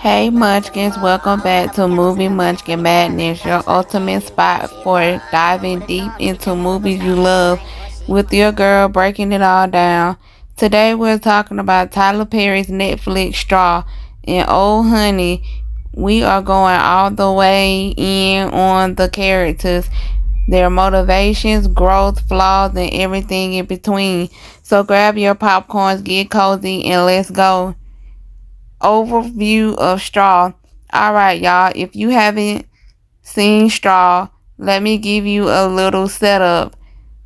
Hey Munchkins, welcome back to Movie Munchkin Madness, your ultimate spot for diving deep into movies you love with your girl breaking it all down. Today we're talking about Tyler Perry's Netflix Straw, and oh honey, we are going all the way in on the characters, their motivations, growth, flaws, and everything in between. So grab your popcorns, get cozy, and let's go. Overview of Straw. Alright, y'all, if you haven't seen Straw, let me give you a little setup.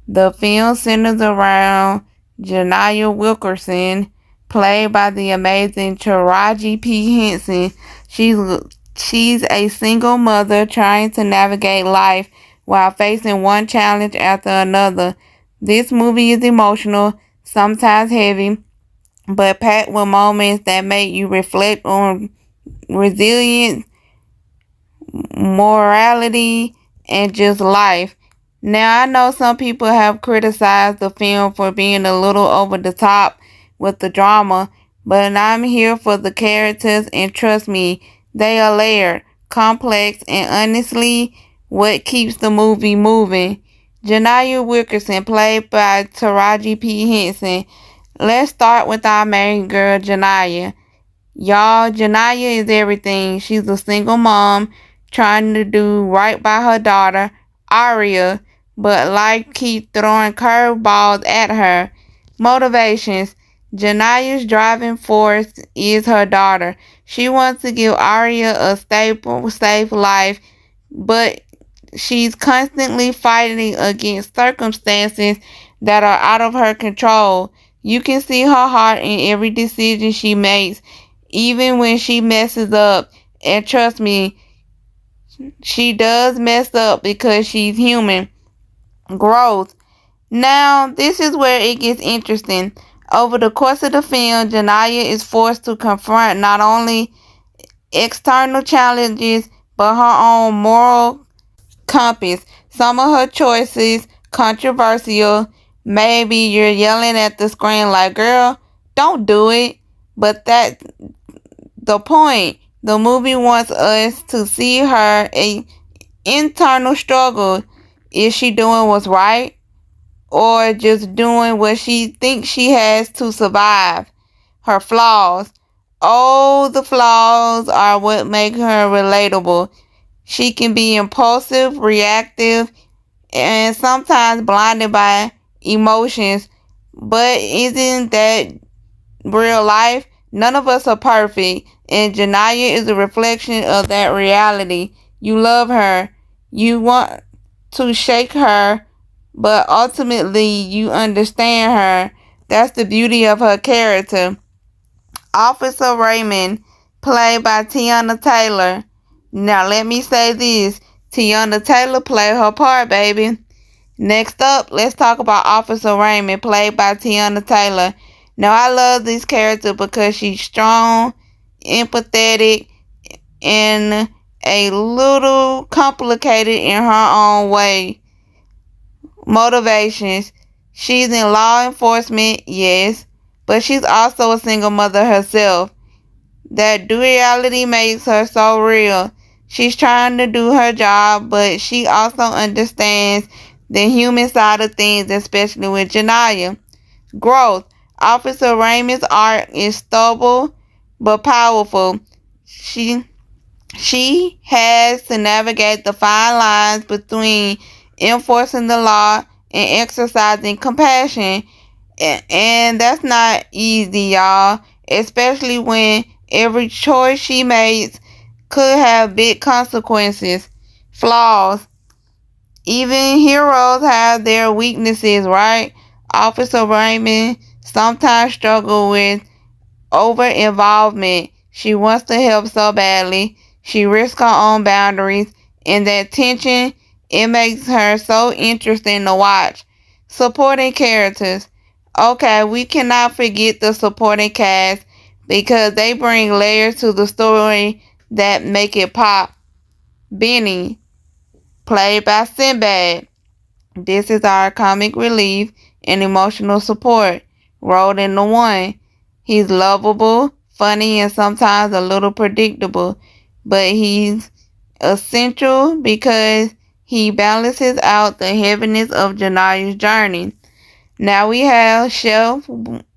The film centers around Janiyah Wiltkinson, played by the amazing Taraji P. Henson. She's a single mother trying to navigate life while facing one challenge after another. This movie is emotional, sometimes heavy, but packed with moments that make you reflect on resilience, morality, and just life. Now, I know some people have criticized the film for being a little over the top with the drama, but I'm here for the characters, and trust me, they are layered, complex, and honestly, what keeps the movie moving. Janiyah Wilkinson, played by Taraji P. Henson. Let's start with our main girl, Janiyah. Y'all, Janiyah is everything. She's a single mom trying to do right by her daughter, Aria, but life keeps throwing curveballs at her. Motivations. Janiyah's driving force is her daughter. She wants to give Aria a stable, safe life, but she's constantly fighting against circumstances that are out of her control. You can see her heart in every decision she makes, even when she messes up. And trust me, she does mess up because she's human. Growth. Now, this is where it gets interesting. Over the course of the film, Janiyah is forced to confront not only external challenges, but her own moral compass. Some of her choices controversial. Maybe you're yelling at the screen like, girl, don't do it. But that's the point. The movie wants us to see her internal struggle. Is she doing what's right, or just doing what she thinks she has to survive? Her flaws. Oh, the flaws are what make her relatable. She can be impulsive, reactive, and sometimes blinded by emotions. But isn't that real life? None of us are perfect, and Janiyah is a reflection of that reality. You love her, you want to shake her, but ultimately you understand her. That's the beauty of her character. Officer Raymond, played by Teyana Taylor. Now let me say this. Teyana Taylor played her part, baby. Next up, let's talk about Officer Raymond, played by Teyana Taylor. Now, I love this character because she's strong, empathetic, and a little complicated in her own way. Motivations. She's in law enforcement, yes, but she's also a single mother herself. That duality makes her so real. She's trying to do her job, but she also understands the human side of things, especially with Janiyah. Growth. Officer Raymond's arc is stubble but powerful. She has to navigate the fine lines between enforcing the law and exercising compassion. And that's not easy, y'all. Especially when every choice she makes could have big consequences. Flaws. Even heroes have their weaknesses, right? Officer Raymond sometimes struggle with over involvement. She wants to help so badly. She risks her own boundaries, and that tension, it makes her so interesting to watch. Supporting characters. Okay, we cannot forget the supporting cast because they bring layers to the story that make it pop. Benny, played by Sinbad. This is our comic relief and emotional support rolled into one. He's lovable, funny, and sometimes a little predictable, but he's essential because he balances out the heaviness of Janiyah's journey. Now we have Chef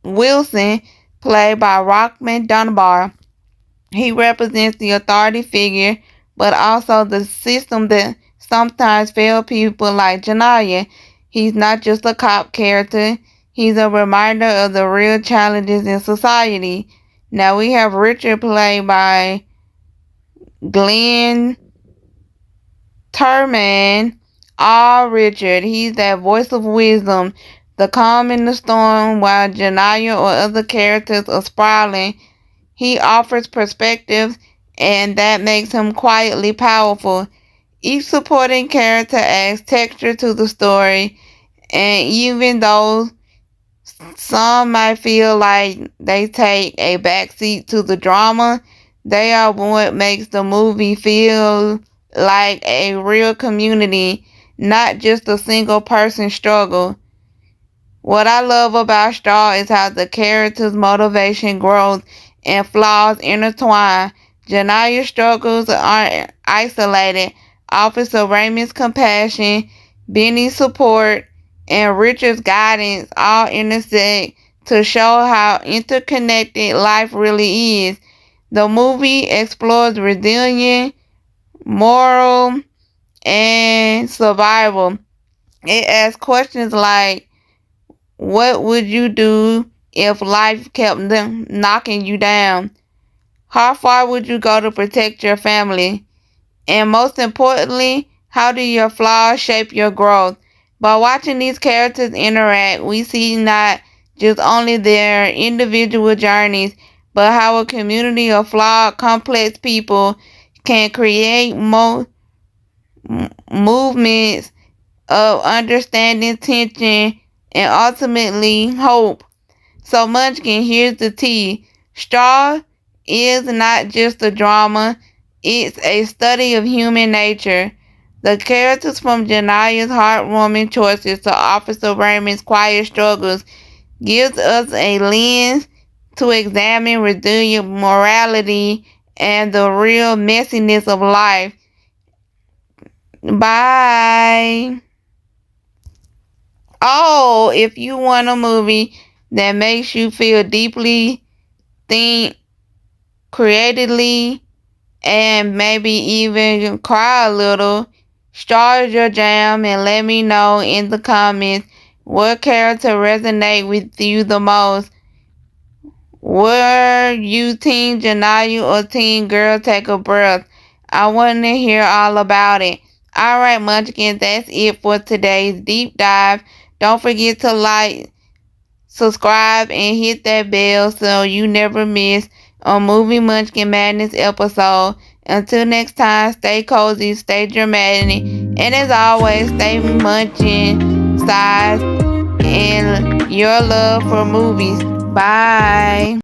Wilson, played by Rockman Dunbar. He represents the authority figure, but also the system that sometimes fails people like Janiyah. He's not just a cop character, he's a reminder of the real challenges in society. Now we have Richard, played by Glenn Turman. Richard, he's that voice of wisdom, the calm in the storm while Janiyah or other characters are spiraling. He offers perspective, and that makes him quietly powerful. Each supporting character adds texture to the story, and even though some might feel like they take a backseat to the drama, they are what makes the movie feel like a real community, not just a single person struggle. What I love about Straw is how the character's motivation, growth, and flaws intertwine. Janiyah's struggles aren't isolated. Officer Raymond's compassion, Benny's support, and Richard's guidance all intersect to show how interconnected life really is. The movie explores resilience, moral, and survival. It asks questions like, what would you do if life kept knocking you down? How far would you go to protect your family? And most importantly, how do your flaws shape your growth? By watching these characters interact, we see not just only their individual journeys, but how a community of flawed, complex people can create movements of understanding, tension, and ultimately hope. So Munchkin, here's the tea. Straw is not just a drama, it's a study of human nature. The characters, from Janiyah's heartwarming choices to Officer Raymond's quiet struggles, gives us a lens to examine resilience, morality, and the real messiness of life. Bye. Oh, if you want a movie that makes you feel deeply, think creatively, and maybe even cry a little, start your jam and let me know in the comments what character resonate with you the most. Were you Team Janiyah or Team Girl Take a Breath? I want to hear all about it. Alright, Munchkins, that's it for today's deep dive. Don't forget to like, subscribe, and hit that bell so you never miss a Movie Munchkin Madness episode. Until next time, stay cozy, stay dramatic, and as always, stay munching size and your love for movies. Bye.